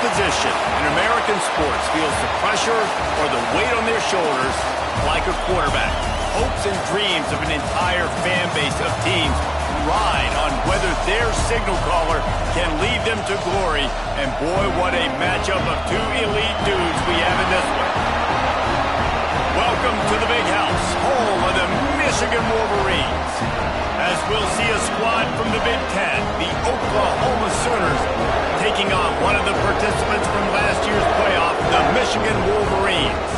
position in American sports feels the pressure or the weight on their shoulders like a quarterback. Hopes and dreams of an entire fan base of teams ride on whether their signal caller can lead them to glory. And boy, what a matchup of two elite dudes we have in this one. Welcome to the Big House, home of the Michigan Wolverines. As we'll see a squad from the Big Ten, the Oklahoma Sooners, taking on one of the participants from last year's playoff, the Michigan Wolverines.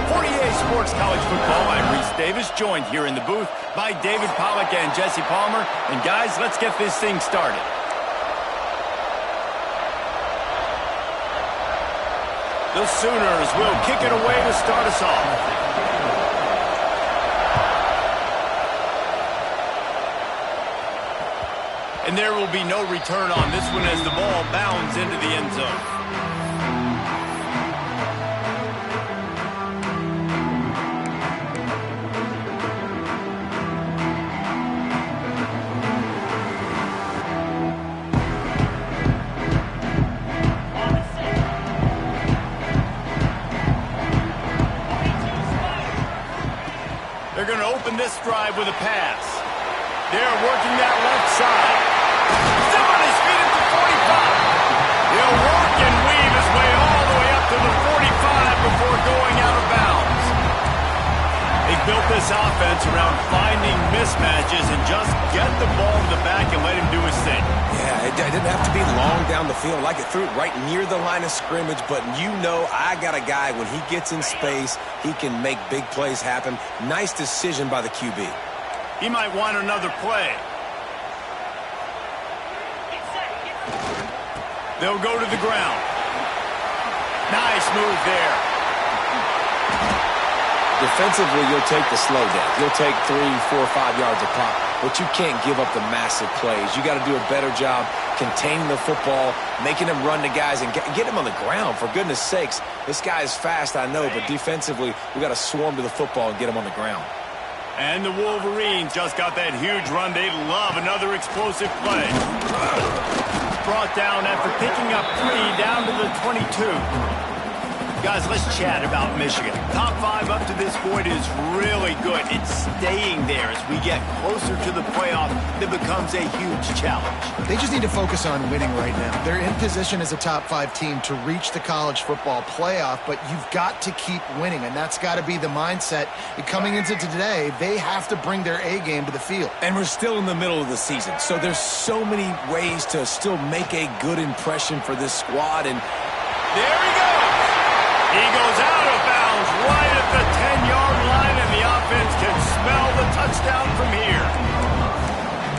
For EA Sports College Football, I'm Reese Davis, joined here in the booth by David Pollack and Jesse Palmer. And guys, let's get this thing started. The Sooners will kick it away to start us off. And there will be no return on this one as the ball bounds into the end zone. They're going to open this drive with a pass. They're working that left side. Still on his feet at the 45. He'll work and weave his way all the way up to the 45 before going out of bounds. They built this offense around finding mismatches and just get the ball to the back and let him do his thing. Yeah, it didn't have to be long down the field. Like it threw it right near the line of scrimmage, but you know I got a guy, when he gets in space, he can make big plays happen. Nice decision by the QB. He might want another play. They'll go to the ground. Nice move there. Defensively, you'll take the slow down. You'll take 3, 4, 5 yards a pop, but you can't give up the massive plays. You got to do a better job containing the football, making him run to guys, and get him on the ground. For goodness sakes, this guy is fast, I know, but defensively, we got to swarm to the football and get him on the ground. And the Wolverines just got that huge run. They love another explosive play. Brought down after picking up 3 down to the 22. Guys, let's chat about Michigan. Top 5 up to this point is really good. It's staying there as we get closer to the playoff. It becomes a huge challenge. They just need to focus on winning right now. They're in position as a top 5 team to reach the college football playoff, but you've got to keep winning, and that's got to be the mindset. And coming into today, they have to bring their A game to the field. And we're still in the middle of the season, so there's so many ways to still make a good impression for this squad. And there he goes. He goes out of bounds right at the 10-yard line, and the offense can smell the touchdown from here.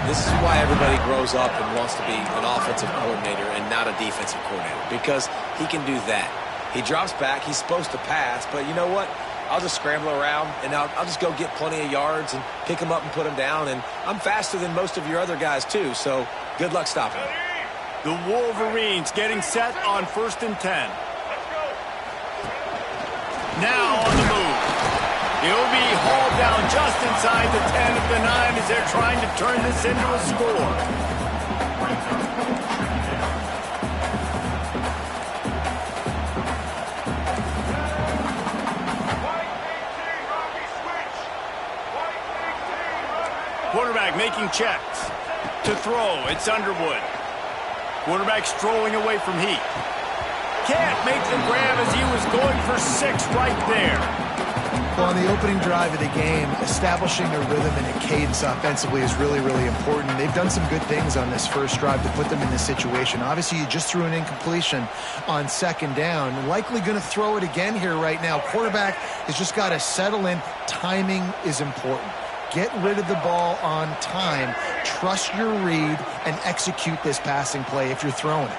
This is why everybody grows up and wants to be an offensive coordinator and not a defensive coordinator, because he can do that. He drops back. He's supposed to pass, but you know what? I'll just scramble around, and I'll just go get plenty of yards and pick him up and put him down, and I'm faster than most of your other guys, too, so good luck stopping him. The Wolverines getting set on 1st and 10. Now on the move. He'll be hauled down just inside the 10 of the 9 as they're trying to turn this into a score. Quarterback making checks. To throw, it's Underwood. Quarterback strolling away from Heat. Can't make the grab as he was going for 6 right there. Well, on the opening drive of the game, establishing a rhythm and a cadence offensively is really, really important. They've done some good things on this first drive to put them in this situation. Obviously, you just threw an incompletion on 2nd down. Likely going to throw it again here right now. Quarterback has just got to settle in. Timing is important. Get rid of the ball on time. Trust your read and execute this passing play if you're throwing it.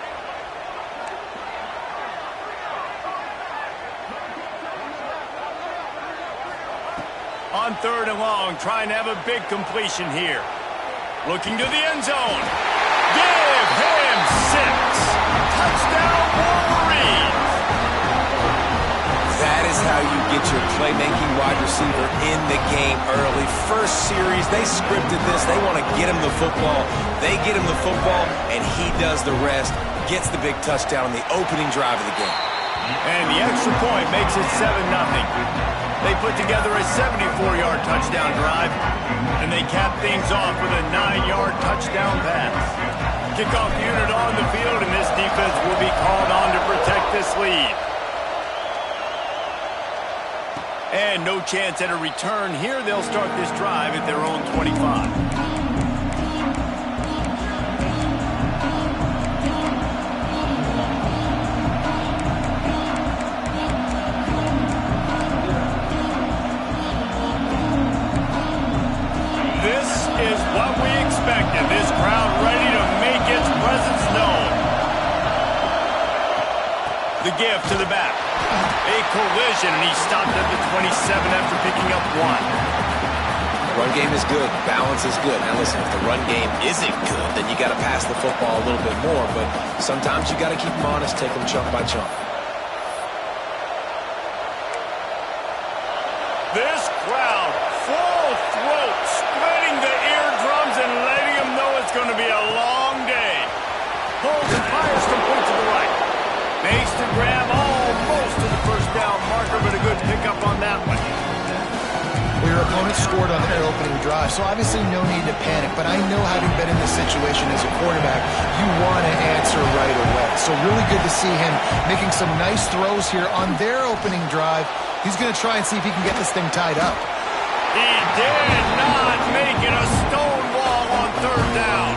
On 3rd and long, trying to have a big completion here. Looking to the end zone. Give him 6. Touchdown, Wolverines. That is how you get your playmaking wide receiver in the game early. First series, they scripted this. They want to get him the football. They get him the football, and he does the rest. gets the big touchdown on the opening drive of the game. And the extra point makes it 7-0. They put together a 74-yard touchdown drive, and they cap things off with a 9-yard touchdown pass. Kickoff unit on the field, and this defense will be called on to protect this lead. And no chance at a return here. They'll start this drive at their own 25. This crowd ready to make its presence known. The give to the back. A collision, and he stopped at the 27 after picking up 1. Run game is good. Balance is good. Now listen, if the run game isn't good, then you got to pass the football a little bit more. But sometimes you got to keep them honest, take them chunk by chunk. This crowd, full throat, spreading the eardrums and letting them know it's going to be a long day. Pulls and fires from point to the right. Makes the grab almost to the first down marker, but a good pickup on that one. Well, your opponent scored on their opening drive, so obviously no need to panic. But I know, having been in this situation as a quarterback, you want to answer right away. So really good to see him making some nice throws here on their opening drive. He's going to try and see if he can get this thing tied up. He did not make it a stone wall on third down.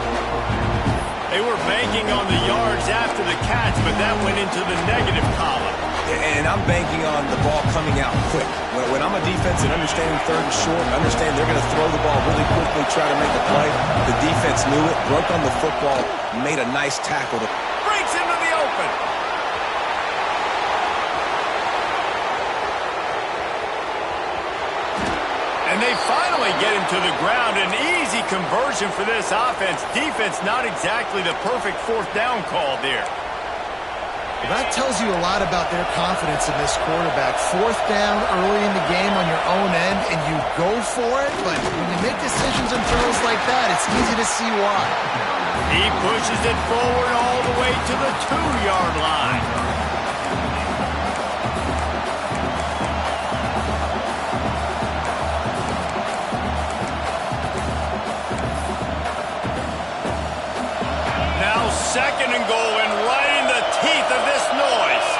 They were banking on the yards after the catch, but that went into the negative column. And I'm banking on the ball coming out quick. When I'm a defense and understanding third and short, understand they're going to throw the ball really quickly, try to make a play. The defense knew it, broke on the football, made a nice tackle. Breaks into the open. And they finally get him to the ground. An easy conversion for this offense. Defense not exactly the perfect fourth down call there. Well, that tells you a lot about their confidence in this quarterback. Fourth down early in the game on your own end, and you go for it. But when you make decisions and throws like that, it's easy to see why. He pushes it forward all the way to the 2-yard line. Second and goal, and right in the teeth of this noise.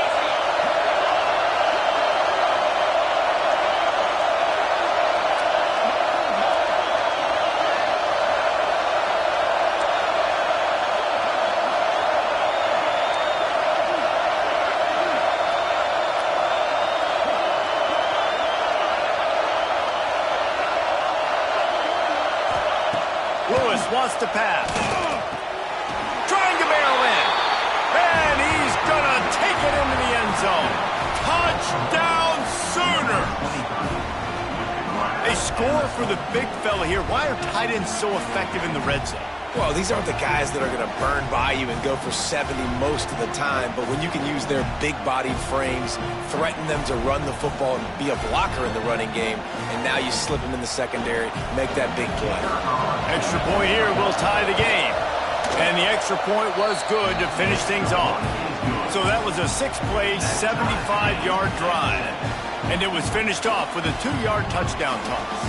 Lewis wants to pass. Trying to barrel in. And he's going to take it into the end zone. Touchdown Sooner. They score for the big fella here. Why are tight ends so effective in the red zone? Well, these aren't the guys that are going to burn by you and go for 70 most of the time, but when you can use their big-bodied frames, threaten them to run the football and be a blocker in the running game, and now you slip them in the secondary, make that big play. Extra point here will tie the game. And the extra point was good to finish things off. So that was a 6-play, 75-yard drive. And it was finished off with a 2-yard touchdown toss.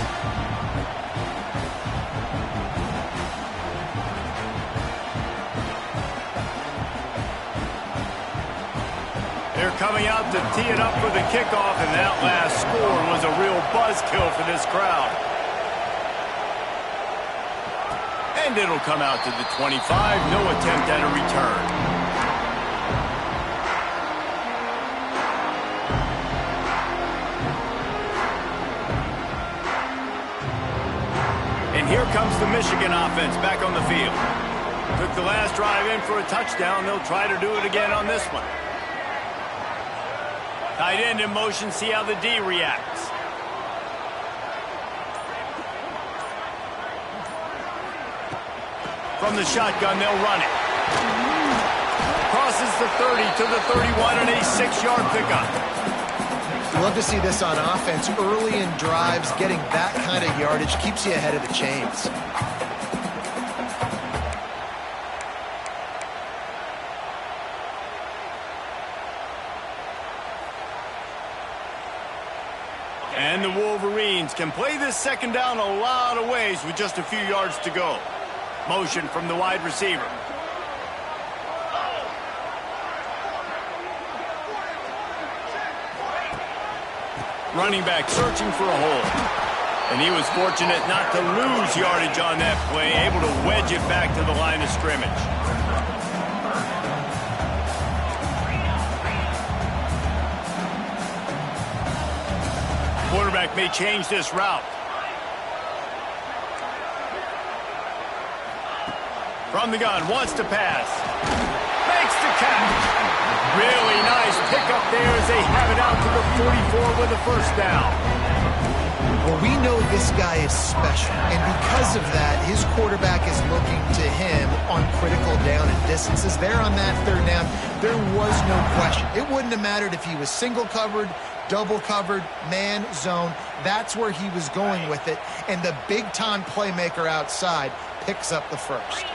They're coming out to tee it up for the kickoff, and that last score was a real buzzkill for this crowd. And it'll come out to the 25. No attempt at a return. And here comes the Michigan offense back on the field. Took the last drive in for a touchdown. They'll try to do it again on this one. Tight end in motion. See how the D reacts. From the shotgun, they'll run it. Crosses the 30 to the 31 and a 6-yard pickup. You love to see this on offense. Early in drives, getting that kind of yardage keeps you ahead of the chains. Saints can play this second down a lot of ways with just a few yards to go. Motion from the wide receiver. Running back searching for a hole. And he was fortunate not to lose yardage on that play, able to wedge it back to the line of scrimmage. Quarterback may change this route. From the gun, wants to pass. Makes the catch. Really nice pickup there as they have it out to the 44 with a first down. Well, we know this guy is special, and because of that, his quarterback is looking to him on critical down and distances. There on that third down, there was no question. It wouldn't have mattered if he was single covered, double covered, man, zone. That's where he was going with it, and the big-time playmaker outside picks up the first.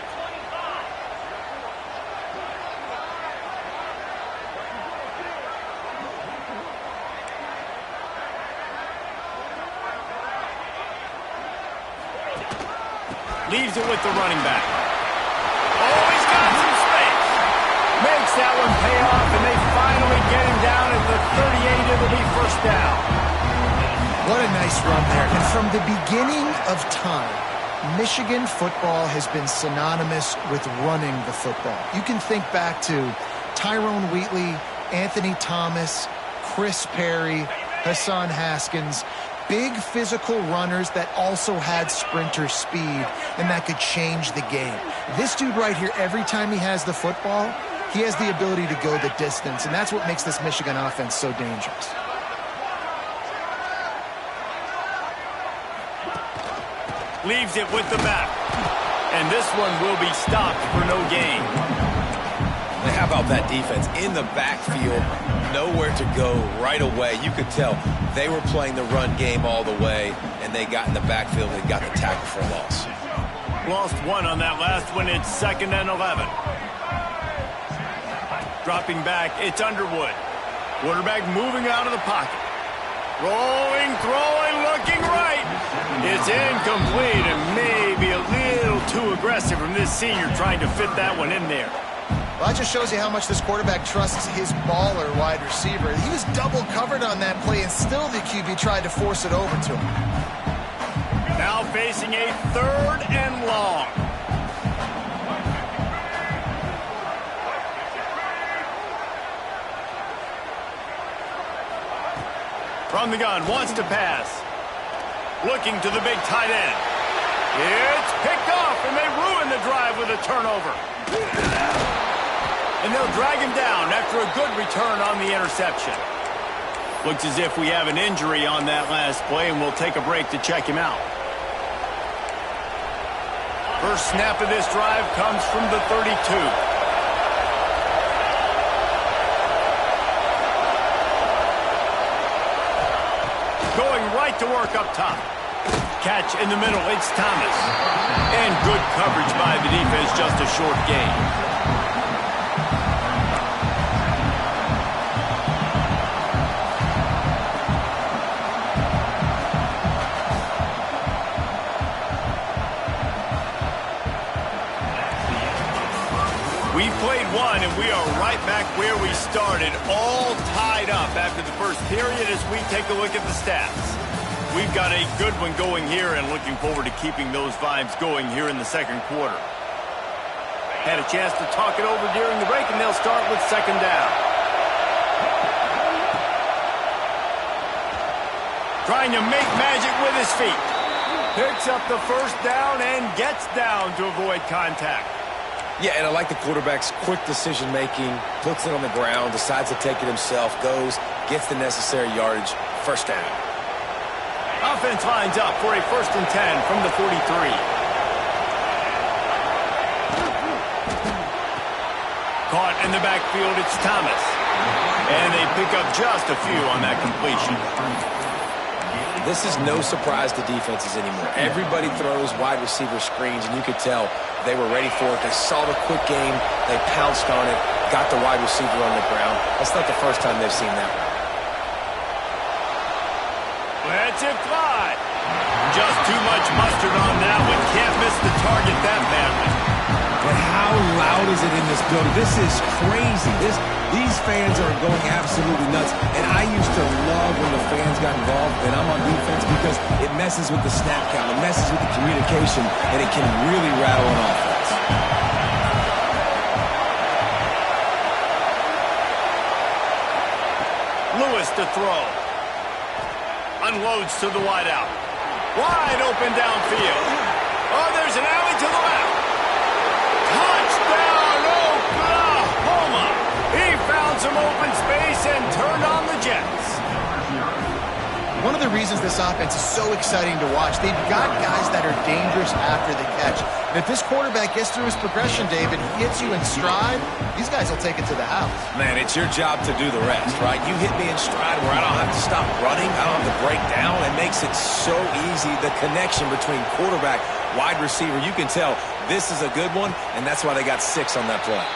Leaves it with the running back. Oh, he's got some space. Makes that one pay off, and they finally get him down at the 38. It'll be first down. What a nice run there. And from the beginning of time, Michigan football has been synonymous with running the football. You can think back to Tyrone Wheatley, Anthony Thomas, Chris Perry, Hassan Haskins. Big physical runners that also had sprinter speed and that could change the game. This dude right here, every time he has the football, he has the ability to go the distance, and that's what makes this Michigan offense so dangerous. Leaves it with the back. And this one will be stopped for no gain. And how about that defense in the backfield? Nowhere to go right away. You could tell they were playing the run game all the way, and they got in the backfield and got the tackle for a loss. Lost one on that last one. It's 2nd and 11. Dropping back, it's Underwood. Quarterback moving out of the pocket. Rolling, throwing, looking right. It's incomplete and maybe a little too aggressive from this senior trying to fit that one in there. Well, that just shows you how much this quarterback trusts his baller wide receiver. He was double covered on that play, and still the QB tried to force it over to him. Now facing a 3rd and long. From the gun, wants to pass. Looking to the big tight end. It's picked off, and they ruin the drive with a turnover. And they'll drag him down after a good return on the interception. Looks as if we have an injury on that last play, and we'll take a break to check him out. First snap of this drive comes from the 32. Going right to work up top. Catch in the middle, it's Thomas. And good coverage by the defense, just a short gain. We played one, and we are right back where we started, all tied up after the first period as we take a look at the stats. We've got a good one going here and looking forward to keeping those vibes going here in the second quarter. Had a chance to talk it over during the break, and they'll start with 2nd down. Trying to make magic with his feet. Picks up the first down and gets down to avoid contact. Yeah, and I like the quarterback's quick decision-making, puts it on the ground, decides to take it himself, goes, gets the necessary yardage, first down. Offense lines up for a 1st and 10 from the 43. Caught in the backfield, it's Thomas. And they pick up just a few on that completion. This is no surprise to defenses anymore. Everybody throws wide receiver screens, and you could tell they were ready for it. They saw the quick game. They pounced on it, got the wide receiver on the ground. That's not the first time they've seen that. Let's it fly. Just too much mustard on that one. Can't miss the target that badly. But how loud is it in this building? This is crazy. These fans are going absolutely nuts. And I used to love when the fans got involved and I'm on defense because it messes with the snap count, it messes with the communication, and it can really rattle an offense. Lewis to throw. Unloads to the wideout. Wide open downfield. Oh, there's an alley to the left. Touchdown, Oklahoma! He found some open space and turned on the Jets. One of the reasons this offense is so exciting to watch, they've got guys that are dangerous after the catch. And if this quarterback gets through his progression, David, hits you in stride, these guys will take it to the house. Man, it's your job to do the rest, right? You hit me in stride where I don't have to stop running, I don't have to break down. It makes it so easy, the connection between quarterback, wide receiver. You can tell this is a good one, and that's why they got 6 on that play.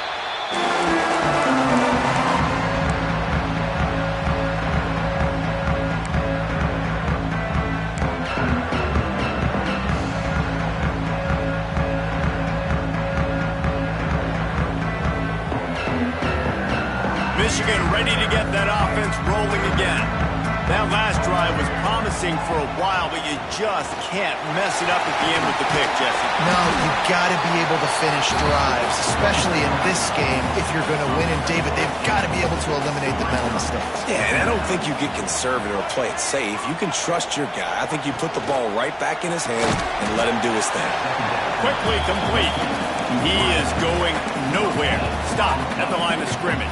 Michigan ready to get that offense rolling again. That last drive was promising for a while, but you just can't mess it up at the end with the pick, Jesse. No, you've got to be able to finish drives, especially in this game if you're going to win. And, David, they've got to be able to eliminate the mental mistakes. Yeah, and I don't think you get conservative or play it safe. You can trust your guy. I think you put the ball right back in his hands and let him do his thing. Quickly complete. He is going nowhere. Stop at the line of scrimmage.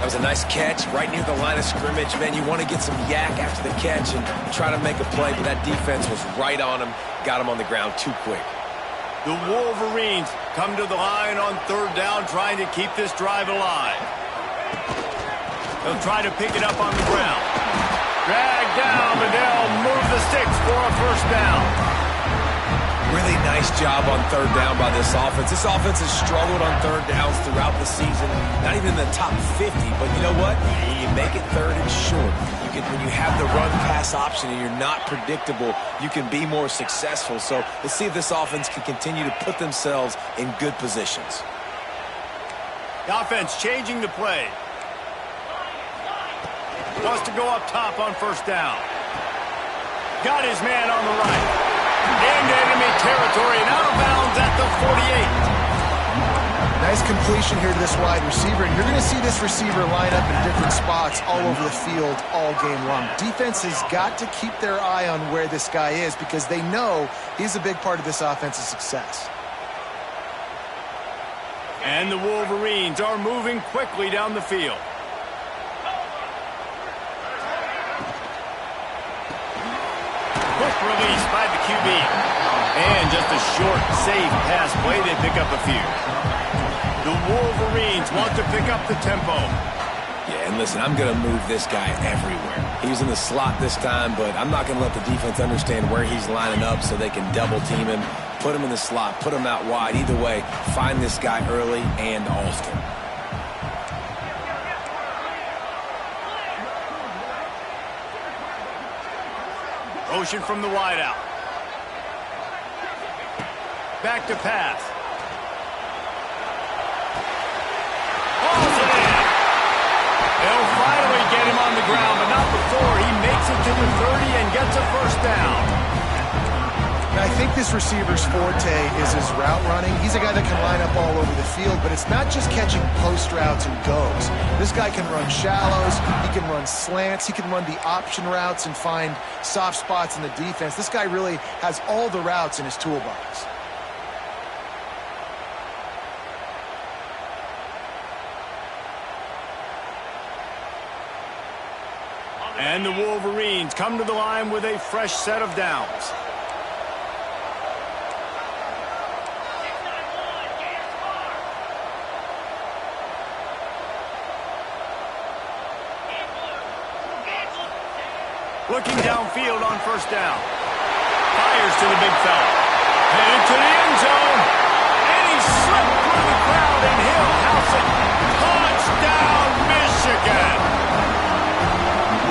That was a nice catch right near the line of scrimmage. Man, you want to get some yak after the catch and try to make a play, but that defense was right on him, got him on the ground too quick. The Wolverines come to the line on 3rd down, trying to keep this drive alive. They'll try to pick it up on the ground. Drag down, and they'll move the sticks for a 1st down. Really nice job on 3rd down by this offense. This offense has struggled on 3rd downs throughout the season. Not even in the top 50, but you know what? You make it 3rd and short. When you have the run-pass option and you're not predictable, you can be more successful. So let's see if this offense can continue to put themselves in good positions. The offense changing the play. Wants to go up top on 1st down. Got his man on the right. Into enemy territory and out of bounds at the 48. Nice completion here to this wide receiver, and you're going to see this receiver line up in different spots all over the field all game long. Defense has got to keep their eye on where this guy is because they know he's a big part of this offense's success. And the Wolverines are moving quickly down the field. Quick release by the QB. And just a short, safe pass play. They pick up a few. The Wolverines want to pick up the tempo. Yeah, and listen, I'm going to move this guy everywhere. He's in the slot this time, but I'm not going to let the defense understand where he's lining up so they can double team him, put him in the slot, put him out wide. Either way, find this guy early and often. Motion from the wideout. Back to pass. Hauls it in. They'll finally get him on the ground, but not before he makes it to the 30 and gets a 1st down. I think this receiver's forte is his route running. He's a guy that can line up all over the field, but it's not just catching post routes and goes. This guy can run shallows, he can run slants, he can run the option routes and find soft spots in the defense. This guy really has all the routes in his toolbox. And the Wolverines come to the line with a fresh set of downs. Looking downfield on 1st down. Fires to the big fella. Headed to the end zone. And he slipped through the crowd, and he'll house it. Touchdown, Michigan!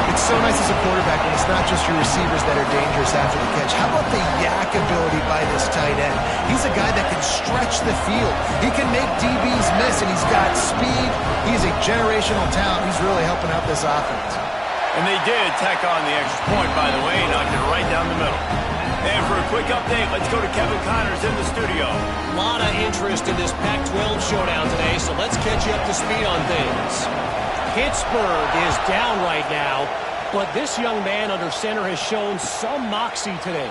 It's so nice as a quarterback when it's not just your receivers that are dangerous after the catch. How about the yak ability by this tight end? He's a guy that can stretch the field. He can make DBs miss, and he's got speed. He's a generational talent. He's really helping out this offense. And they did tack on the extra point, by the way, knocked it right down the middle. And for a quick update, let's go to Kevin Connors in the studio. A lot of interest in this Pac-12 showdown today, so let's catch you up to speed on things. Pittsburgh is down right now, but this young man under center has shown some moxie today.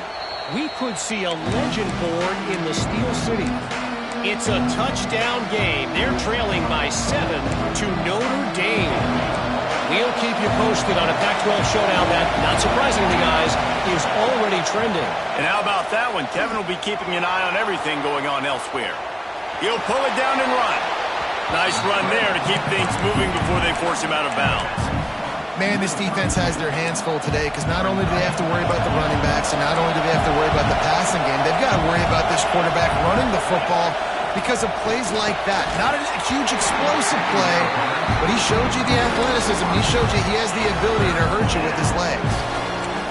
We could see a legend born in the Steel City. It's a touchdown game. They're trailing by 7 to Notre Dame. We'll keep you posted on a Pac-12 showdown that, not surprisingly, guys, is already trending. And how about that one? Kevin will be keeping an eye on everything going on elsewhere. He'll pull it down and run. Nice run there to keep things moving before they force him out of bounds. Man, this defense has their hands full today because not only do they have to worry about the running backs and not only do they have to worry about the passing game, they've got to worry about this quarterback running the football because of plays like that. Not a huge explosive play, but he showed you the athleticism. He showed you he has the ability to hurt you with his legs.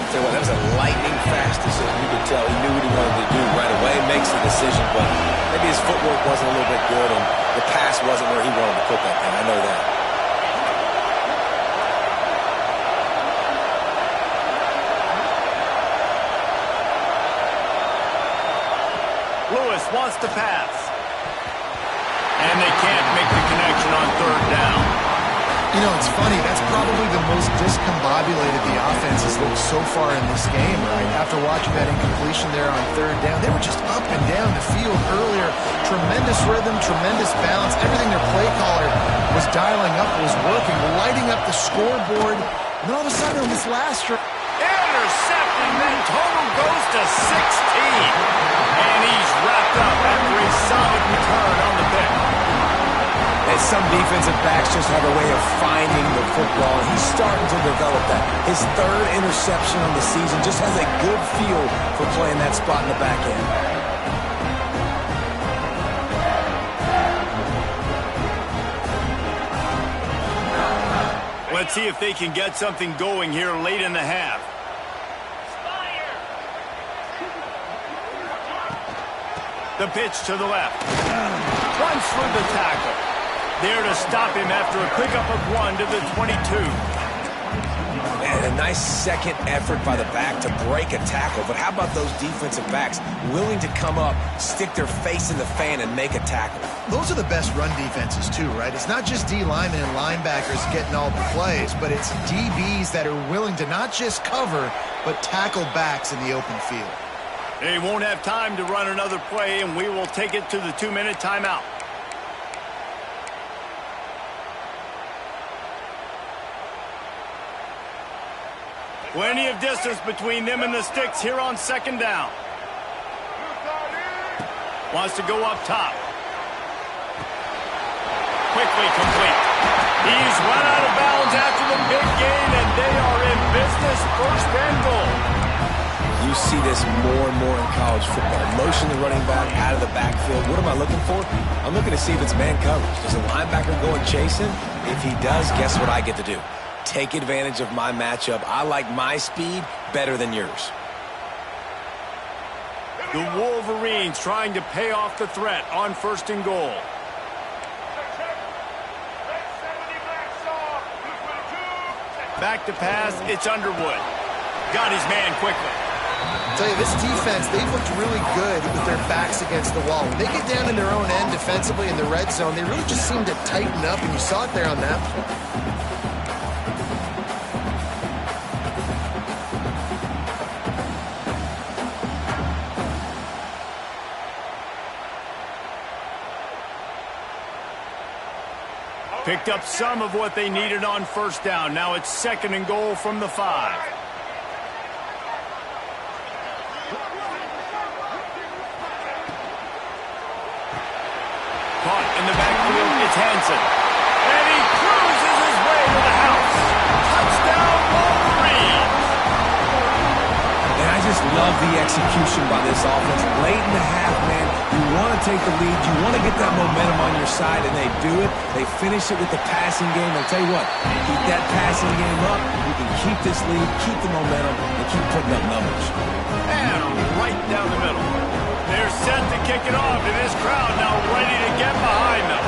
Tell you what, that was a lightning-fast decision. You could tell he knew what he wanted to do right away. Makes the decision, but maybe his footwork wasn't a little bit good, and the pass wasn't where he wanted to put that thing. I know that. Lewis wants to pass. And they can't make the connection on third down. You know, it's funny. That's probably the most discombobulated the offense has looked so far in this game, right? After watching that incompletion there on third down, they were just up and down the field earlier. Tremendous rhythm, tremendous balance. Everything their play caller was dialing up was working, lighting up the scoreboard. And then all of a sudden on this last drive, Intercepted, then total goes to 16. And he's wrapped up after a solid return on the pick. And some defensive backs just have a way of finding the football. He's starting to develop that. His third interception on the season just has a good feel for playing that spot in the back end. Let's see if they can get something going here late in the half. The pitch to the left. Runs through the tackle. There to stop him after a pickup of 1 to the 22. And a nice second effort by the back to break a tackle. But how about those defensive backs willing to come up, stick their face in the fan, and make a tackle? those are the best run defenses too, right? It's not just D linemen and linebackers getting all the plays, but it's DBs that are willing to not just cover, but tackle backs in the open field. They won't have time to run another play, and we will take it to the 2-minute timeout. Plenty of distance between them and the sticks here on second down. Wants to go up top. Quickly complete. He's run out of bounds after the big gain, and they are in business. First and goal. You see this more and more in college football. Motion the running back out of the backfield. What am I looking for? I'm looking to see if it's man coverage. Does the linebacker go and chase him? If he does, guess what I get to do? Take advantage of my matchup. I like my speed better than yours. The Wolverines trying to pay off the threat on first and goal. Back to pass, it's Underwood. Got his man quickly. I'll tell you, this defense, they've looked really good with their backs against the wall. When they get down in their own end defensively in the red zone, they really just seem to tighten up, and you saw it there on that play. Picked up some of what they needed on first down. Now it's second and goal from the 5. Caught in the backfield, it's Hansen. And he cruises his way to the house. Touchdown, Wolverines! And I just love the execution by this offense. Late in the half, man, you want to take the lead. You want to get that momentum on your side, and they do it. They finish it with the passing game. I'll tell you what, keep that passing game up. You can keep this lead, keep the momentum, and keep putting up numbers. And right down the middle. They're set to kick it off, and this crowd now ready to get behind them.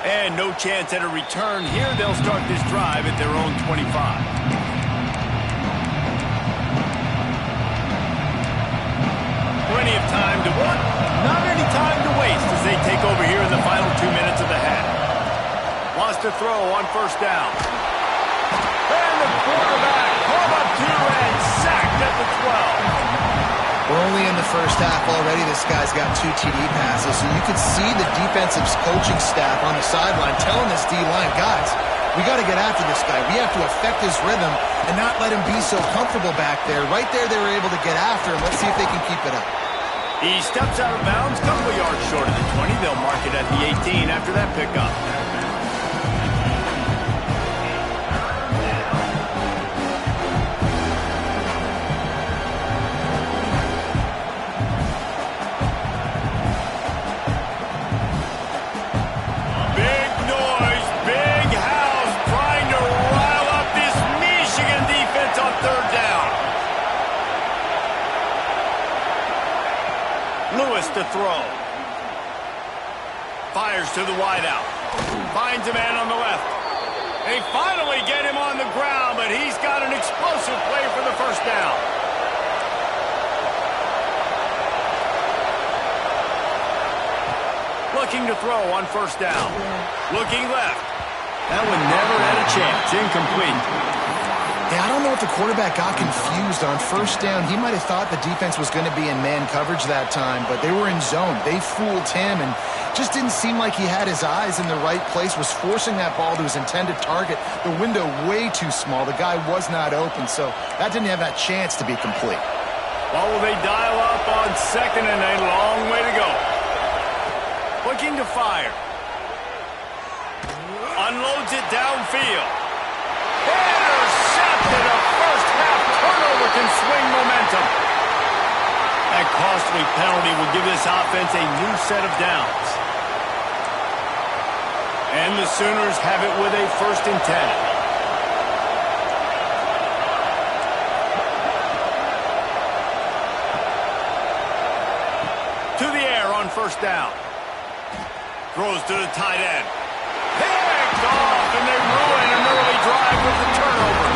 And no chance at a return here. They'll start this drive at their own 25. Plenty of time to work. Not any time to waste as they take over here in the final 2 minutes of the half. Wants to throw on first down. And the quarterback caught up to and sacked at the 12. We're only in the first half already. This guy's got 2 TD passes, so you could see the defensive coaching staff on the sideline telling this D-line, guys, we got to get after this guy. We have to affect his rhythm and not let him be so comfortable back there. Right there, they were able to get after him. Let's see if they can keep it up. He steps out of bounds, couple yards short of the 20. They'll mark it at the 18 after that pickup. To throw. Fires to the wideout. Finds a man on the left. They finally get him on the ground, but he's got an explosive play for the first down. Looking to throw on first down. Looking left. That one never had a chance. Incomplete. Yeah, I don't know if the quarterback got confused on first down. He might have thought the defense was going to be in man coverage that time, but they were in zone. They fooled him and just didn't seem like he had his eyes in the right place, was forcing that ball to his intended target. The window way too small. The guy was not open, so that didn't have that chance to be complete. Well, will they dial up on second and a long way to go? Looking to fire. Unloads it downfield. Intercepted. A first-half turnover can swing momentum. That costly penalty will give this offense a new set of downs. And the Sooners have it with a 1st and 10. To the air on first down. Throws to the tight end. Picked off, and they ruin an early drive with the turnover.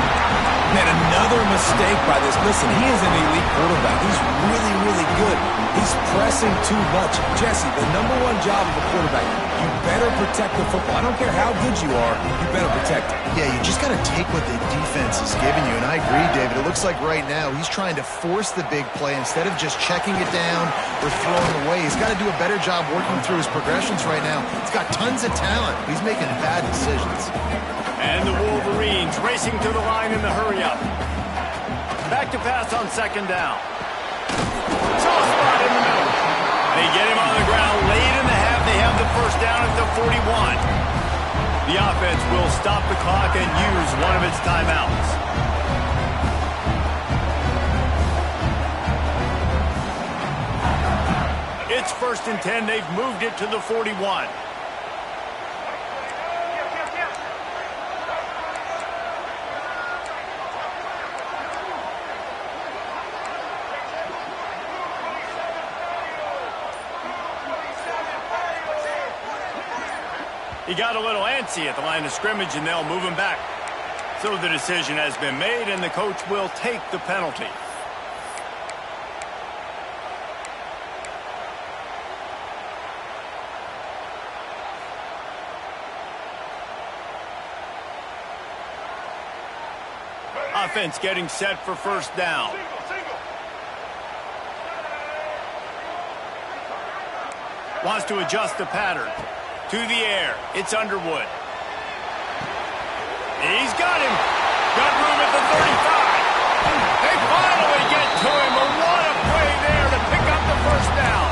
Man, another mistake by this. Listen, he is an elite quarterback. He's really, really good. He's pressing too much. Jesse, the #1 job of a quarterback, you better protect the football. I don't care how good you are, you better protect it. Yeah, you just got to take what the defense is giving you, and I agree, David. It looks like right now he's trying to force the big play instead of just checking it down or throwing away. He's got to do a better job working through his progressions right now. He's got tons of talent. He's making bad decisions. And the Wolverines racing to the line in the hurry-up. Back to pass on second down. Soft spot in the middle. They get him on the ground late in the half. They have the first down at the 41. The offense will stop the clock and use one of its timeouts. It's 1st and 10. They've moved it to the 41. He got a little antsy at the line of scrimmage, and they'll move him back. So the decision has been made, and the coach will take the penalty. Offense getting set for first down. Wants to adjust the pattern. To the air. It's Underwood. He's got him. Got room at the 35. They finally get to him. But what a play there to pick up the first down.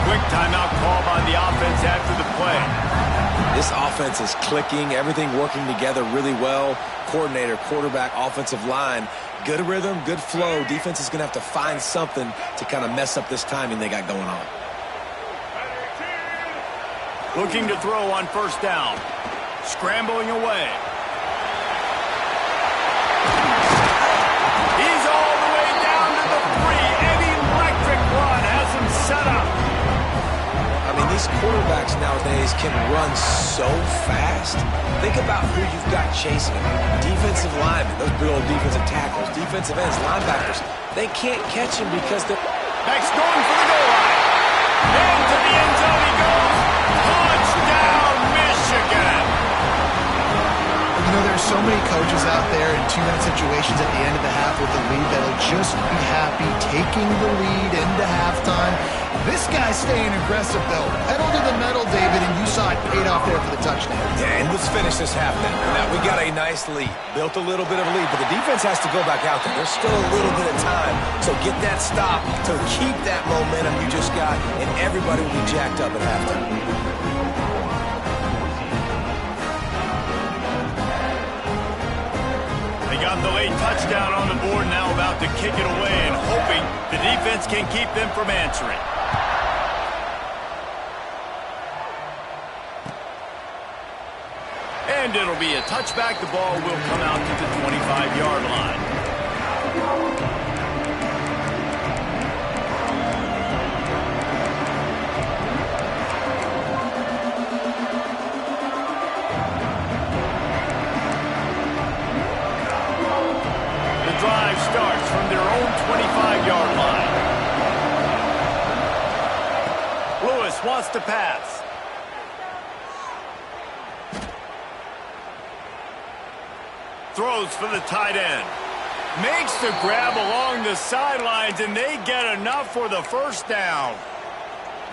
Quick timeout call by the offense after the play. This offense is clicking, everything working together really well. Coordinator, quarterback, offensive line, good rhythm, good flow. Defense is going to have to find something to kind of mess up this timing they got going on. Looking to throw on first down. Scrambling away. He's all the way down to the 3. An electric run has him set up. I mean, these quarterbacks nowadays can run so fast. Think about who you've got chasing them. Defensive linemen, those big old defensive tackles, defensive ends, linebackers. They can't catch him because they're... Next, going for the goal line. Into the end zone he goes. Touchdown, Michigan. You know, there's so many coaches out there in two-minute situations at the end of the half with the lead that'll just be happy taking the lead into halftime. This guy's staying aggressive, though. Pedal to the metal, David, and you saw it paid off there for the touchdown. Yeah, and let's finish this half now. Now, we got a nice lead. Built a little bit of a lead, but the defense has to go back out there. There's still a little bit of time. So get that stop to keep that momentum you just got, and everybody will be jacked up at halftime. They got the late touchdown on the board, now about to kick it away and hoping the defense can keep them from answering. And it'll be a touchback. The ball will come out to the 25-yard line. The drive starts from their own 25-yard line. Lewis wants to pass. Throws for the tight end. Makes the grab along the sidelines, and they get enough for the first down.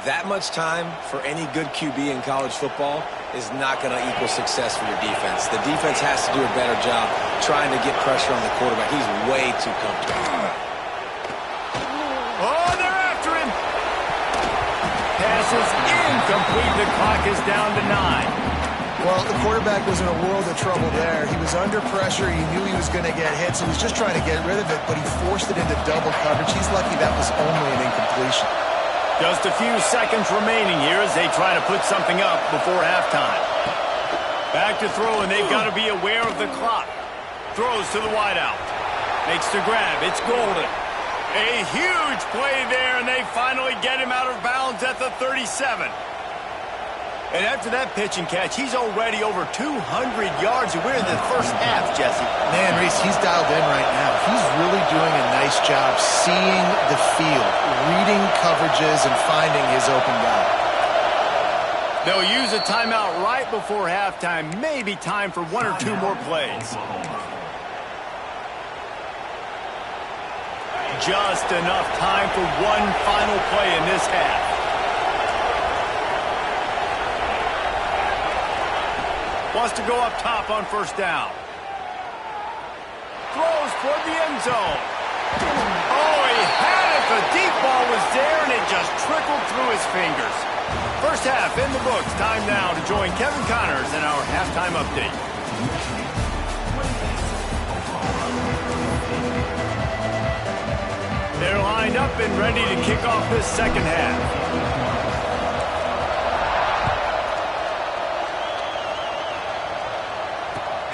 That much time for any good QB in college football is not going to equal success for your defense. The defense has to do a better job trying to get pressure on the quarterback. He's way too comfortable. Oh, they're after him. Pass is incomplete. The clock is down to 9. Well, the quarterback was in a world of trouble there. He was under pressure. He knew he was going to get hit, so he was just trying to get rid of it, but he forced it into double coverage. He's lucky that was only an incompletion. Just a few seconds remaining here as they try to put something up before halftime. Back to throw, and they've got to be aware of the clock. Throws to the wideout. Makes the grab. It's Golden. A huge play there, and they finally get him out of bounds at the 37. And after that pitch and catch, he's already over 200 yards. We're in the first half, Jesse. Man, Reese, he's dialed in right now. He's really doing a nice job seeing the field, reading coverages, and finding his open guy. They'll use a timeout right before halftime. Maybe time for one or two more plays. Just enough time for one final play in this half. Wants to go up top on first down. Throws toward the end zone. Oh, he had it. The deep ball was there, and it just trickled through his fingers. First half in the books. Time now to join Kevin Connors in our halftime update. They're lined up and ready to kick off this second half.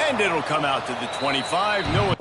And it'll come out to the 25. No.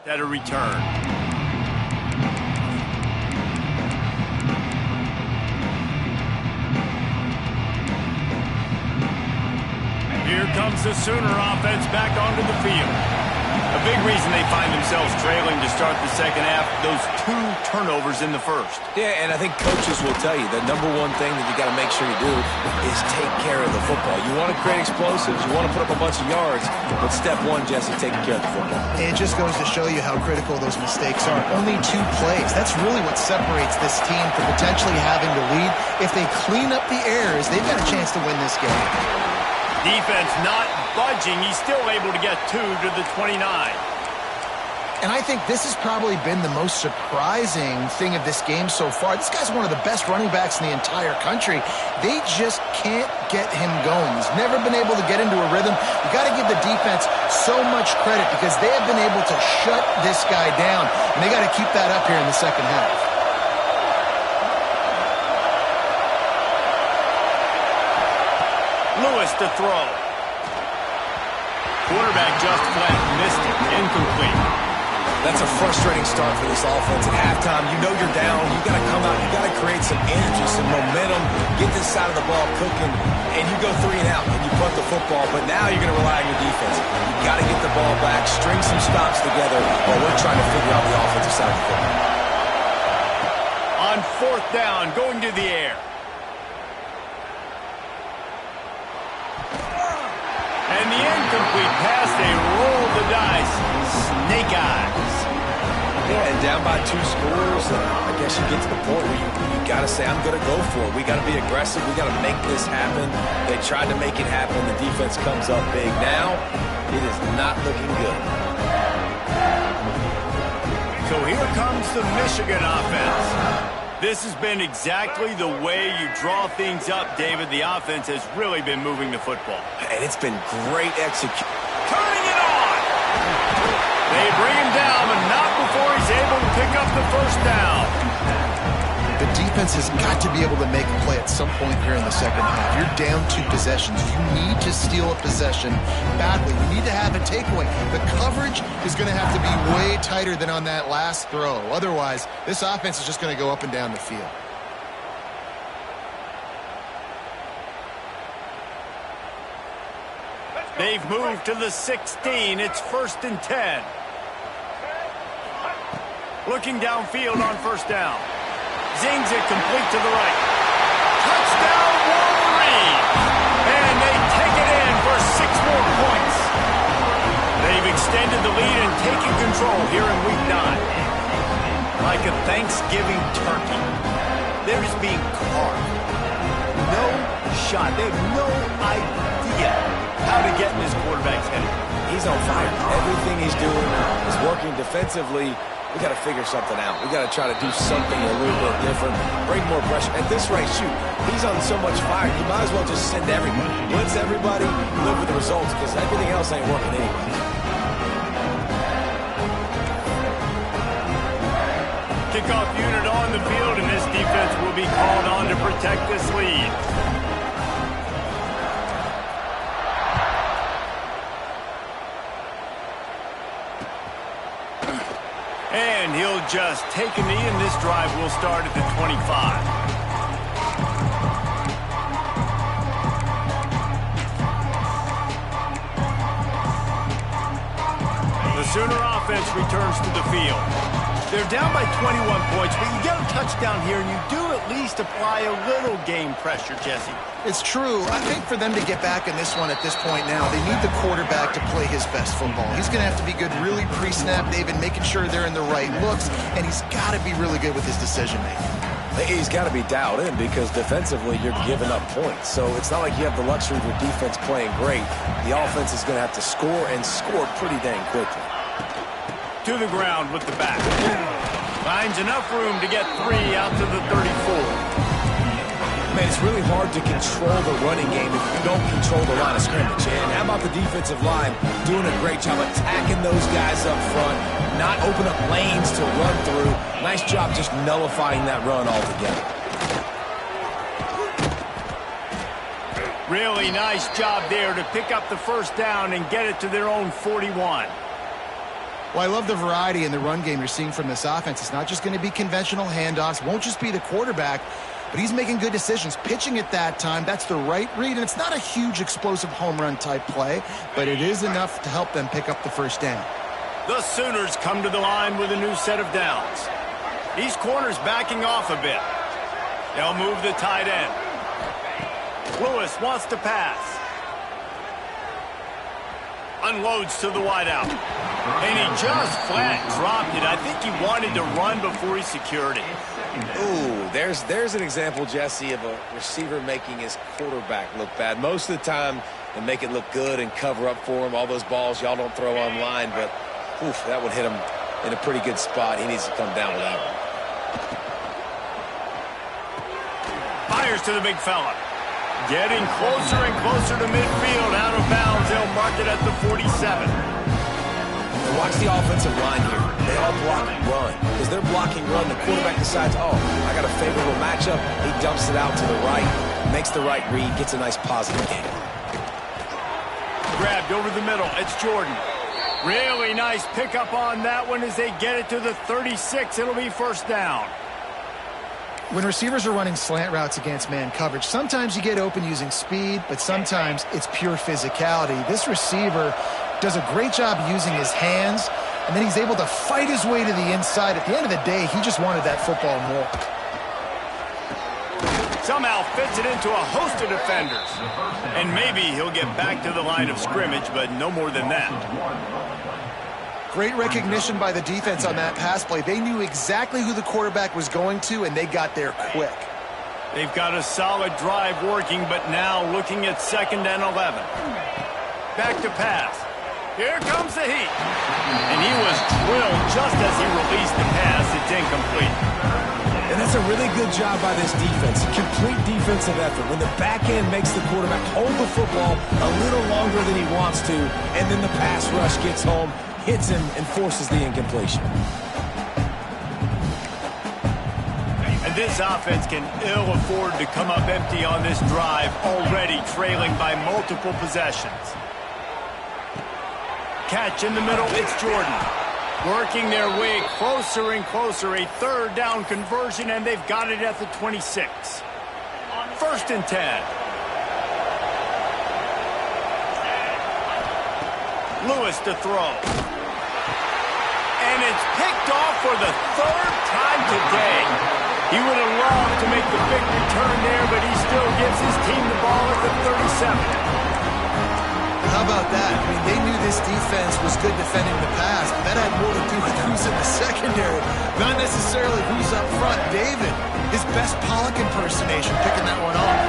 At a return. Here comes the Sooner offense back onto the field. A big reason they find themselves trailing to start the second half, those 2 turnovers in the first. Yeah, and I think coaches will tell you the number one thing that you got to make sure you do is take care of the football. You want to create explosives, you want to put up a bunch of yards, but step one, Jesse, taking care of the football. It just goes to show you how critical those mistakes are. Only 2 plays. That's really what separates this team from potentially having to lead. If they clean up the errors, they've got a chance to win this game. Defense not budging. He's still able to get 2 to the 29. And I think this has probably been the most surprising thing of this game so far. This guy's one of the best running backs in the entire country. They just can't get him going. He's never been able to get into a rhythm. You got to give the defense so much credit because they have been able to shut this guy down. And they got to keep that up here in the second half. Lewis to throw. Quarterback just flat, missed it, incomplete. That's a frustrating start for this offense. At halftime, you know you're down. You got to come out. You got to create some energy, some momentum, get this side of the ball cooking, and you go 3 and out, and you punt the football. But now you're going to rely on your defense. You got to get the ball back, string some stops together while we're trying to figure out the offensive side of the football. On 4th down, going to the air. And the incomplete pass, they roll the dice. Snake eyes. Yeah, and down by 2 scores, I guess you get to the point where you got to say, I'm going to go for it. We got to be aggressive. We got to make this happen. They tried to make it happen. The defense comes up big. Now, it is not looking good. So here comes the Michigan offense. This has been exactly the way you draw things up, David. The offense has really been moving the football. And it's been great execution. Turning it on! They bring him down, but not before he's able to pick up the first down. The defense has got to be able to make a play at some point here in the second half. You're down 2 possessions. You need to steal a possession badly. You need to have a takeaway. The coverage is going to have to be way tighter than on that last throw. Otherwise, this offense is just going to go up and down the field. They've moved to the 16. It's 1st and 10. Looking downfield on 1st down. Zings it complete to the right. Touchdown, Wolverine! And they take it in for 6 more points. They've extended the lead and taken control here in Week 9. Like a Thanksgiving turkey. They're just being carved. No shot. They have no idea how to get in this quarterback's head. He's on fire. Everything he's doing is working defensively. We got to figure something out. We got to try to do something a little bit different, bring more pressure. At this rate, shoot, he's on so much fire, you might as well just send everybody. Blitz everybody, live with the results, because everything else ain't working anyway. Kickoff unit on the field, and this defense will be called on to protect this lead. And he'll just take a knee, and this drive will start at the 25. The Sooner offense returns to the field. They're down by 21 points, but you get a touchdown here, and you do at least apply a little game pressure, Jesse. It's true. I think for them to get back in this one at this point now, they need the quarterback to play his best football. He's going to have to be good really pre-snap, David, making sure they're in the right looks, and he's got to be really good with his decision-making. He's got to be dialed in because defensively you're giving up points. So it's not like you have the luxury of your defense playing great. The offense is going to have to score and score pretty dang quickly. To the ground with the back. Finds enough room to get 3 out to the 34. Man, it's really hard to control the running game if you don't control the line of scrimmage. And how about the defensive line doing a great job attacking those guys up front, not open up lanes to run through. Nice job just nullifying that run altogether. Really nice job there to pick up the first down and get it to their own 41. Well, I love the variety in the run game you're seeing from this offense. It's not just going to be conventional handoffs, won't just be the quarterback, but he's making good decisions. Pitching at that time, that's the right read, and it's not a huge explosive home run type play, but it is enough to help them pick up the first down. The Sooners come to the line with a new set of downs. These corners backing off a bit. They'll move the tight end. Lewis wants to pass. Unloads to the wideout. And he just flat dropped it. I think he wanted to run before he secured it. Ooh, there's an example, Jesse, of a receiver making his quarterback look bad. Most of the time, they make it look good and cover up for him. All those balls y'all don't throw online, but oof, that would hit him in a pretty good spot. He needs to come down with that one. Fires to the big fella. Getting closer and closer to midfield. Out of bounds. They'll mark it at the 47. And watch the offensive line here. They all block run. As they're blocking run, the quarterback decides, oh, I got a favorable matchup. He dumps it out to the right, makes the right read, gets a nice positive game. Grabbed over the middle. It's Jordan. Really nice pickup on that one as they get it to the 36. It'll be first down. When receivers are running slant routes against man coverage, sometimes you get open using speed, but sometimes it's pure physicality. This receiver does a great job using his hands, and then he's able to fight his way to the inside. At the end of the day, he just wanted that football more. Somehow fits it into a host of defenders. And maybe he'll get back to the line of scrimmage, but no more than that. Great recognition by the defense on that pass play. They knew exactly who the quarterback was going to, and they got there quick. They've got a solid drive working, but now looking at 2nd and 11. Back to pass. Here comes the heat. And he was drilled just as he released the pass. It's incomplete. And that's a really good job by this defense. Complete defensive effort. When the back end makes the quarterback hold the football a little longer than he wants to, and then the pass rush gets home, hits him, and forces the incompletion. And this offense can ill afford to come up empty on this drive, already trailing by multiple possessions. Catch in the middle, it's Jordan. Working their way closer and closer, a 3rd down conversion, and they've got it at the 26. 1st and 10. Lewis to throw. And it's picked off for the 3rd time today. He would have loved to make the big return there, but he still gives his team the ball at the 37. How about that? I mean, they knew this defense was good defending the pass, but that had more to do with who's in the secondary, not necessarily who's up front. David, his best Pollock impersonation, picking that one off.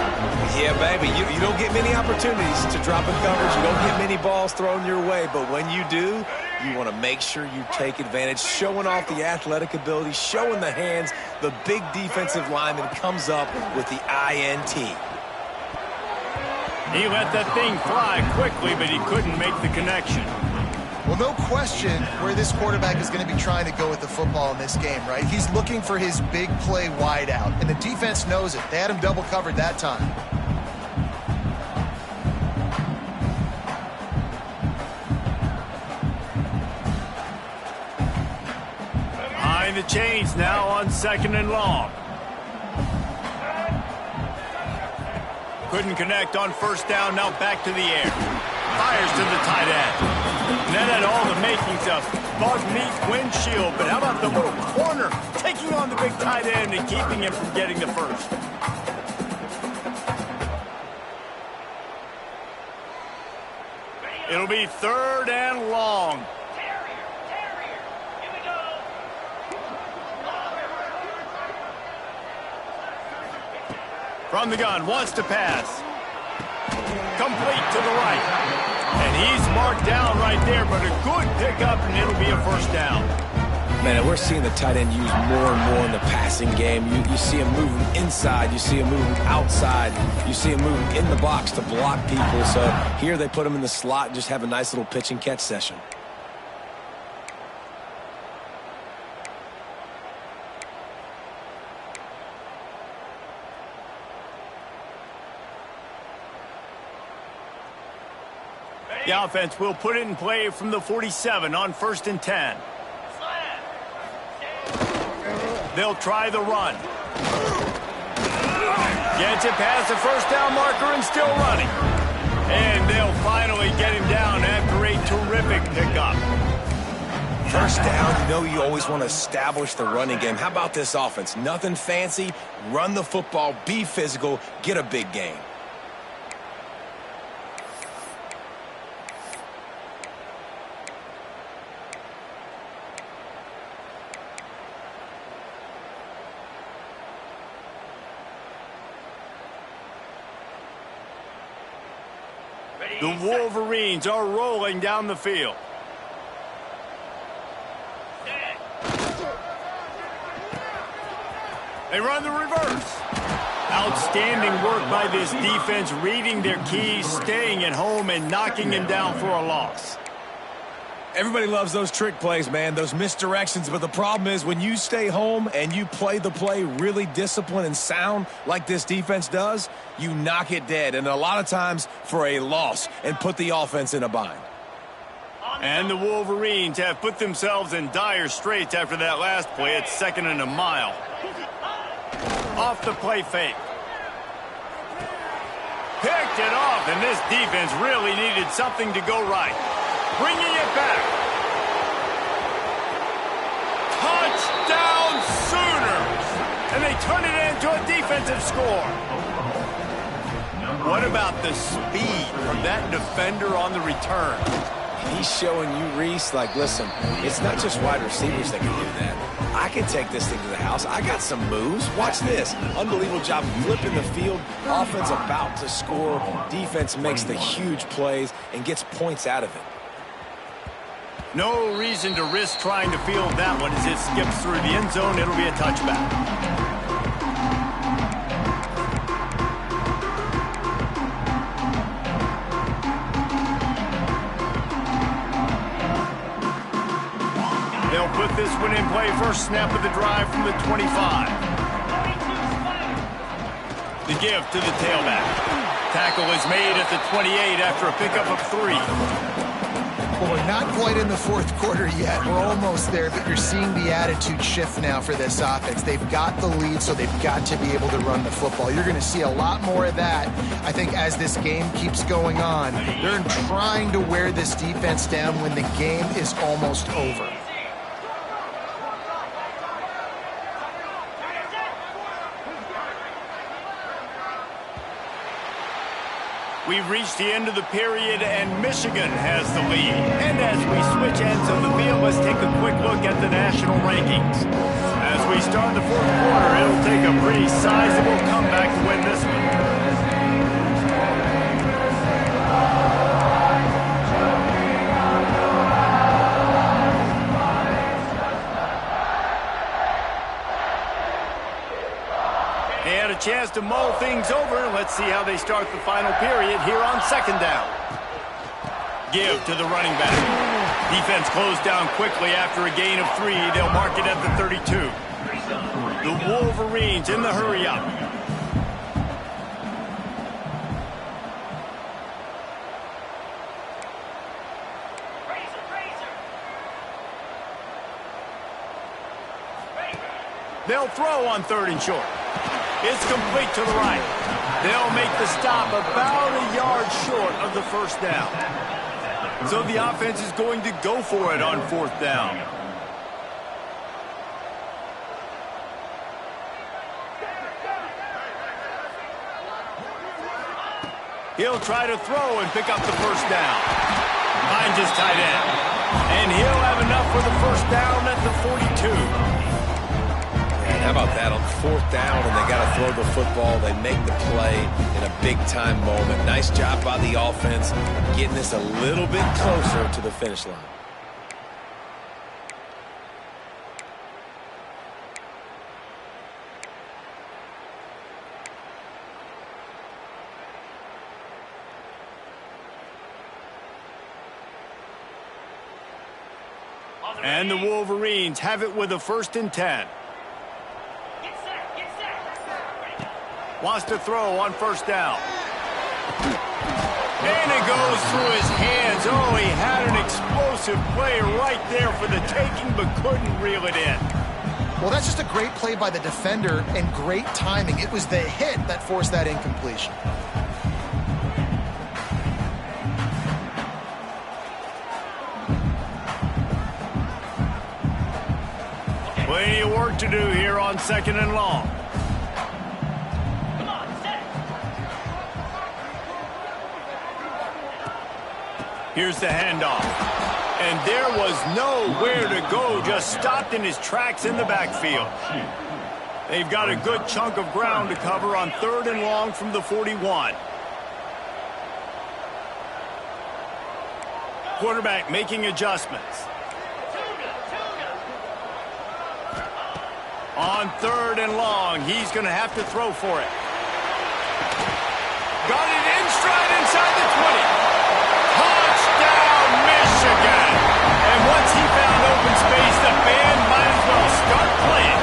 Yeah, baby, you don't get many opportunities to drop in coverage. You don't get many balls thrown your way, but when you do, you want to make sure you take advantage, showing off the athletic ability, showing the hands. The big defensive lineman comes up with the INT. He let that thing fly quickly, but he couldn't make the connection. Well, no question where this quarterback is going to be trying to go with the football in this game, right? He's looking for his big play wide out, and the defense knows it. They had him double covered that time. Behind the chains now on 2nd and long. Couldn't connect on 1st down, now back to the air. Fires to the tight end. And that had all the makings of bug meat windshield, but how about the little corner taking on the big tight end and keeping him from getting the first? It'll be 3rd and long. From the gun, wants to pass. Complete to the right. And he's marked down right there, but a good pickup, and it'll be a 1st down. Man, we're seeing the tight end used more and more in the passing game. You see him moving inside. You see him moving outside. You see him moving in the box to block people. So here they put him in the slot and just have a nice little pitch and catch session. The offense will put it in play from the 47 on 1st and 10. They'll try the run. Gets it past the first down marker and still running. And they'll finally get him down after a terrific pickup. First down, you know you always want to establish the running game. How about this offense? Nothing fancy. Run the football, be physical, get a big gain. The Wolverines are rolling down the field. They run the reverse. Outstanding work by this defense, reading their keys, staying at home, and knocking him down for a loss. Everybody loves those trick plays, man, those misdirections, but the problem is when you stay home and you play the play really disciplined and sound like this defense does, you knock it dead, and a lot of times for a loss, and put the offense in a bind. And the Wolverines have put themselves in dire straits after that last play. It's 2nd and a mile. Off the play fake. Picked it off, and this defense really needed something to go right. Bringing it back. Touchdown Sooners! And they turn it into a defensive score. What about the speed from that defender on the return? He's showing you, Reese, like, listen, it's not just wide receivers that can do that. I can take this thing to the house. I got some moves. Watch this. Unbelievable job flipping the field. Offense about to score. Defense makes the huge plays and gets points out of it. No reason to risk trying to field that one as it skips through the end zone. It'll be a touchback. They'll put this one in play. First snap of the drive from the 25. The give to the tailback. Tackle is made at the 28 after a pickup of 3. Well, we're not quite in the 4th quarter yet. We're almost there, but you're seeing the attitude shift now for this offense. They've got the lead, so they've got to be able to run the football. You're going to see a lot more of that, I think, as this game keeps going on. They're trying to wear this defense down when the game is almost over. We've reached the end of the period, and Michigan has the lead. And as we switch ends of the field, let's take a quick look at the national rankings. As we start the 4th quarter, it'll take a pretty sizable comeback to win this one. They had a chance to mull things over. Let's see how they start the final period here on 2nd down. Give to the running back. Defense closed down quickly after a gain of 3. They'll mark it at the 32. The Wolverines in the hurry up. They'll throw on 3rd and short. It's complete to the right. They'll make the stop about a yard short of the first down. So the offense is going to go for it on 4th down. He'll try to throw and pick up the first down. Finds his tight end. And he'll have enough for the first down at the 42. How about that on 4th down, and they got to throw the football. They make the play in a big-time moment. Nice job by the offense, getting this a little bit closer to the finish line. And the Wolverines have it with a 1st and 10. Wants to throw on 1st down. And it goes through his hands. Oh, he had an explosive play right there for the taking, but couldn't reel it in. Well, that's just a great play by the defender and great timing. It was the hit that forced that incompletion. Plenty of work to do here on 2nd and long. Here's the handoff. And there was nowhere to go, just stopped in his tracks in the backfield. They've got a good chunk of ground to cover on 3rd and long from the 41. Quarterback making adjustments. On 3rd and long, he's going to have to throw for it. Got it in stride inside the 20. Touchdown, Michigan! And once he found open space, the band might as well start playing.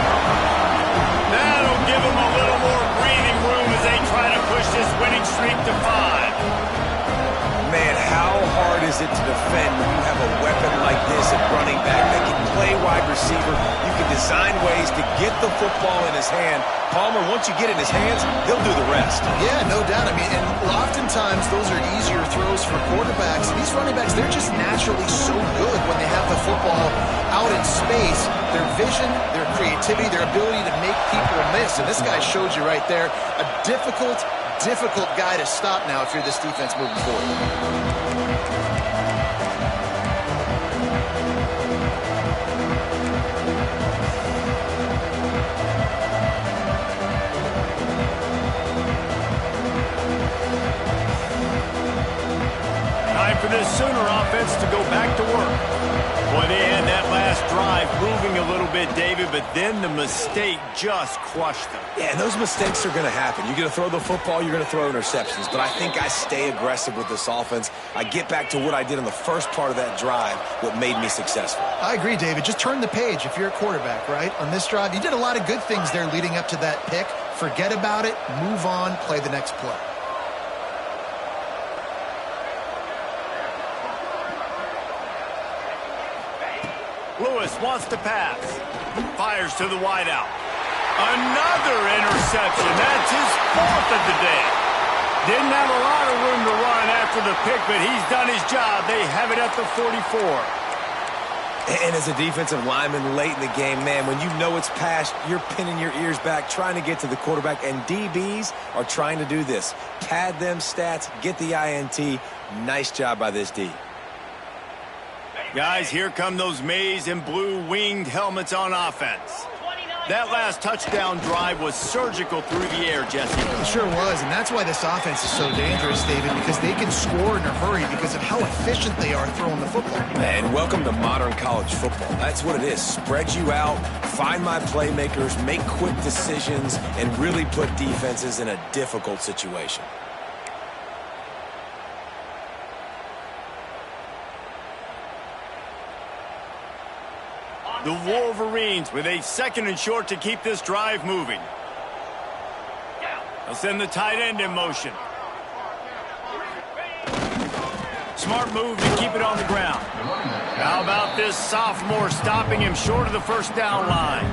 That'll give him a little more breathing room as they try to push this winning streak to 5. Man, how hard is it to defend when you have a weapon like this at running back that can play wide receiver? You can design ways to get the football in his hand. Palmer, once you get it in his hands, he'll do the rest. Yeah, no doubt. I mean, and oftentimes those are easier throws for quarterbacks. These running backs, they're just naturally so good when they have the football out in space. Their vision, their creativity, their ability to make people miss. And this guy showed you right there, a difficult guy to stop now if you're this defense moving forward. For this Sooner offense to go back to work. Boy, they had that last drive moving a little bit, David, but then the mistake just crushed them. Yeah, and those mistakes are going to happen. You're going to throw the football, you're going to throw interceptions, but I think I stay aggressive with this offense. I get back to what I did in the first part of that drive, what made me successful. I agree, David. Just turn the page if you're a quarterback, right? On this drive, you did a lot of good things there leading up to that pick. Forget about it, move on, play the next play. Lewis wants to pass. Fires to the wideout. Another interception. That's his 4th of the day. Didn't have a lot of room to run after the pick, but he's done his job. They have it at the 44. And as a defensive lineman late in the game, man, when you know it's past, you're pinning your ears back, trying to get to the quarterback, and DBs are trying to do this. Pad them stats, get the INT. Nice job by this D. Guys, here come those maize and blue winged helmets on offense. That last touchdown drive was surgical through the air, Jesse. It sure was, and that's why this offense is so dangerous, David, because they can score in a hurry because of how efficient they are throwing the football. And welcome to modern college football. That's what it is. Spread you out, find my playmakers, make quick decisions, and really put defenses in a difficult situation. The Wolverines with a 2nd and short to keep this drive moving. They'll send the tight end in motion. Smart move to keep it on the ground. How about this sophomore stopping him short of the 1st down line?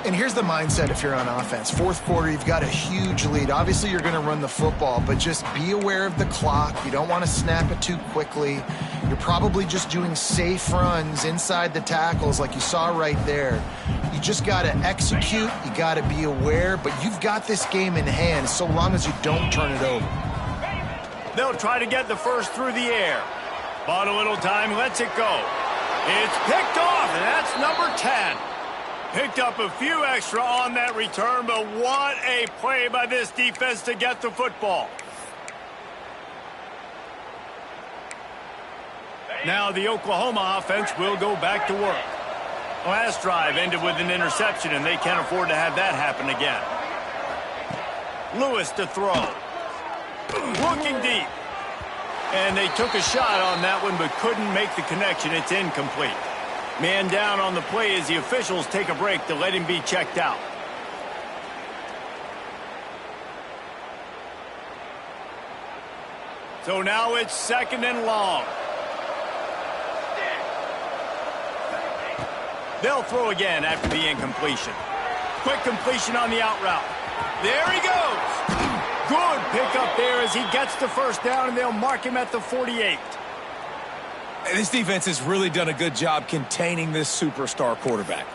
And here's the mindset if you're on offense. 4th quarter, you've got a huge lead. Obviously, you're going to run the football, but just be aware of the clock. You don't want to snap it too quickly. You're probably just doing safe runs inside the tackles like you saw right there. You just got to execute. You got to be aware, but you've got this game in hand so long as you don't turn it over. They'll try to get the first through the air. Bought a little time, lets it go. It's picked off, and that's number 10. Picked up a few extra on that return, but what a play by this defense to get the football. Now the Oklahoma offense will go back to work. Last drive ended with an interception, and they can't afford to have that happen again. Lewis to throw. Looking deep. And they took a shot on that one, but couldn't make the connection. It's incomplete. Man down on the play as the officials take a break to let him be checked out. So now it's 2nd and long. They'll throw again after the incompletion. Quick completion on the out route. There he goes. Good pickup there as he gets the first down, and they'll mark him at the 48. This defense has really done a good job containing this superstar quarterback.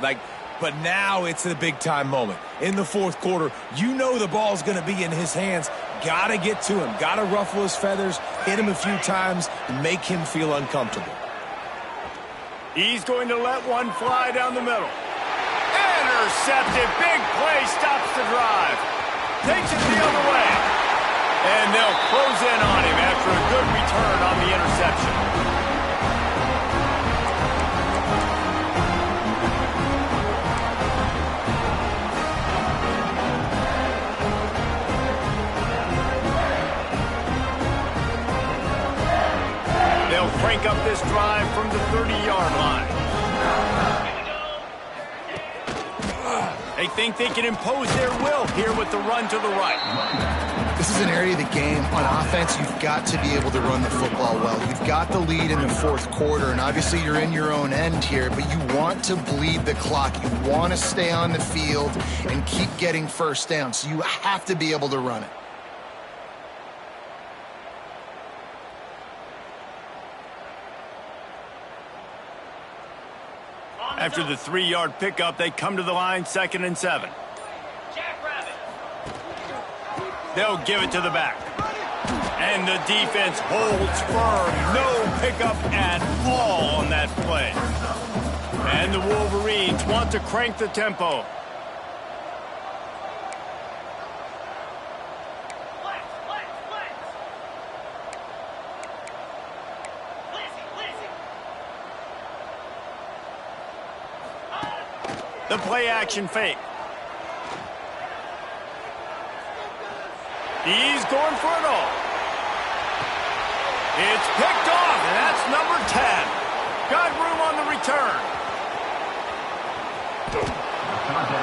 But now it's the big-time moment. In the fourth quarter, you know the ball's going to be in his hands. Got to get to him. Got to ruffle his feathers, hit him a few times, and make him feel uncomfortable. He's going to let one fly down the middle. Intercepted. Big play stops the drive. Takes it the other way. And they'll close in on him after a good return on the interception. They'll crank up this drive from the 30-yard line. They think they can impose their will here with the run to the right. This is an area of the game. On offense, you've got to be able to run the football well. You've got the lead in the fourth quarter, and obviously you're in your own end here, but you want to bleed the clock. You want to stay on the field and keep getting first down, so you have to be able to run it. After the 3-yard pickup, they come to the line, 2nd and 7. They'll give it to the back. And the defense holds firm. No pickup at all on that play. And the Wolverines want to crank the tempo. The play-action fake. He's going for it all. It's picked off, and that's number 10. Got room on the return.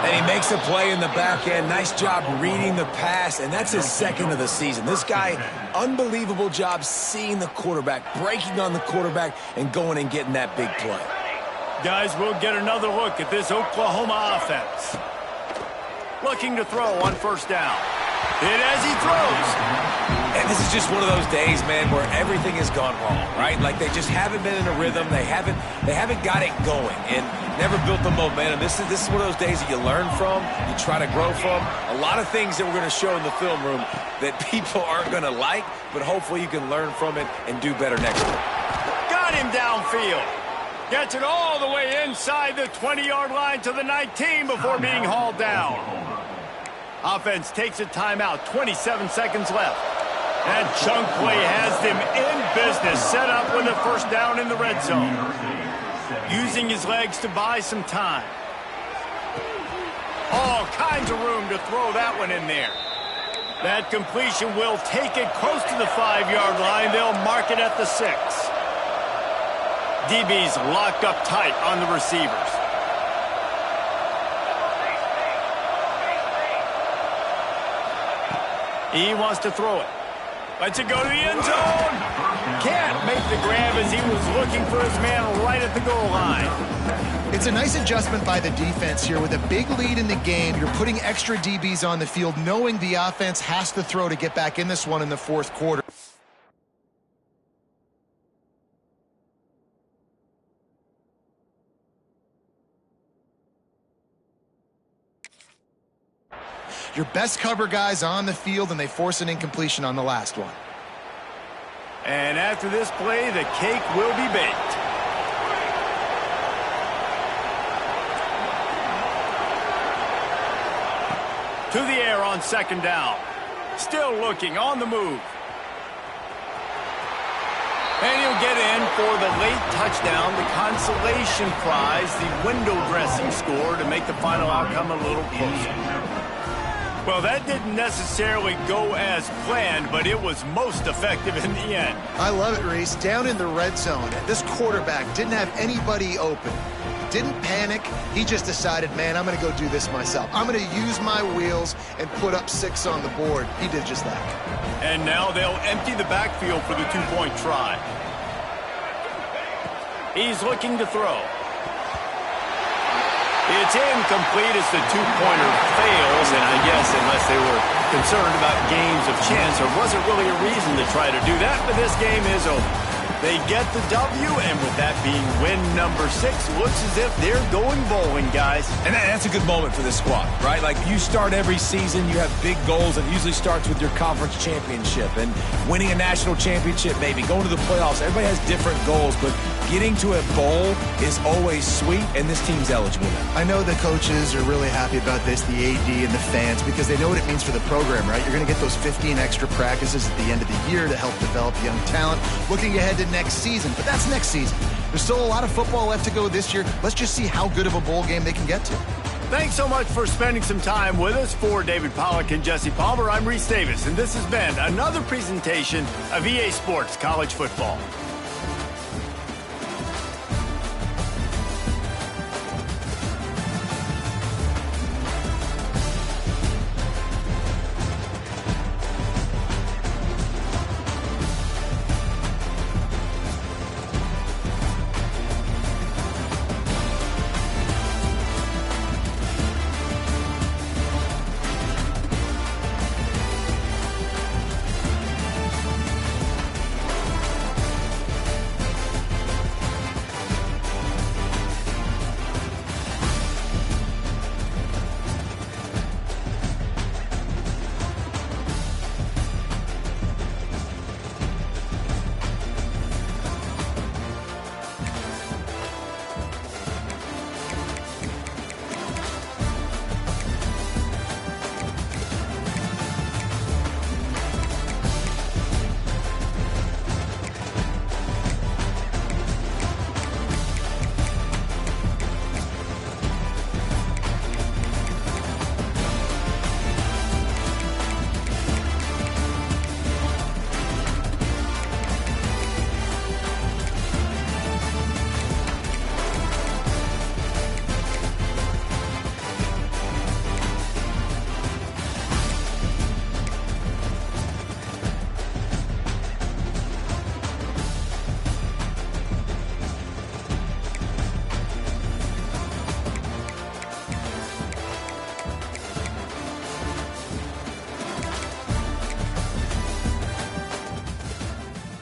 And he makes a play in the back end. Nice job reading the pass, and that's his 2nd of the season. This guy, unbelievable job seeing the quarterback, breaking on the quarterback, and going and getting that big play. Guys, we'll get another look at this Oklahoma offense. Looking to throw on first down. And as he throws. And this is just one of those days, man, where everything has gone wrong, right? Like they just haven't been in a rhythm. They haven't got it going and never built the momentum. This is one of those days that you learn from, you try to grow from. A lot of things that we're going to show in the film room that people aren't going to like, but hopefully you can learn from it and do better next time. Got him downfield. Gets it all the way inside the 20-yard line to the 19 before being hauled down. Offense takes a timeout, 27 seconds left. And chunk play has them in business, set up with a first down in the red zone. Using his legs to buy some time. All kinds of room to throw that one in there. That completion will take it close to the 5-yard line. They'll mark it at the 6. DB's locked up tight on the receivers. He wants to throw it. Lets it go to the end zone. Can't make the grab as he was looking for his man right at the goal line. It's a nice adjustment by the defense here. With a big lead in the game, you're putting extra DBs on the field, knowing the offense has to throw to get back in this one in the fourth quarter. Your best cover guys on the field, and they force an incompletion on the last one. And after this play, the cake will be baked. To the air on second down. Still looking on the move. And he'll get in for the late touchdown, the consolation prize, the window dressing score to make the final outcome a little closer. Well, that didn't necessarily go as planned, but it was most effective in the end. I love it, Reese. Down in the red zone, this quarterback didn't have anybody open. Didn't panic. He just decided, man, I'm going to go do this myself. I'm going to use my wheels and put up 6 on the board. He did just that. And now they'll empty the backfield for the two-point try. He's looking to throw. It's incomplete as the two-pointer fails, and I guess unless they were concerned about games of chance, there wasn't really a reason to try to do that, but this game is over. They get the W, and with that being win number 6, looks as if they're going bowling, guys. And that's a good moment for this squad, right? Like, you start every season, you have big goals, and it usually starts with your conference championship and winning a national championship, maybe going to the playoffs. Everybody has different goals, but getting to a bowl is always sweet, and this team's eligible now. I know the coaches are really happy about this, the AD and the fans, because they know what it means for the program, right? You're going to get those 15 extra practices at the end of the year to help develop young talent. Looking ahead to next season, but that's next season. There's still a lot of football left to go this year. Let's just see how good of a bowl game they can get to. Thanks so much for spending some time with us. For David Pollack and Jesse Palmer, I'm Reese Davis, and this has been another presentation of EA Sports College Football.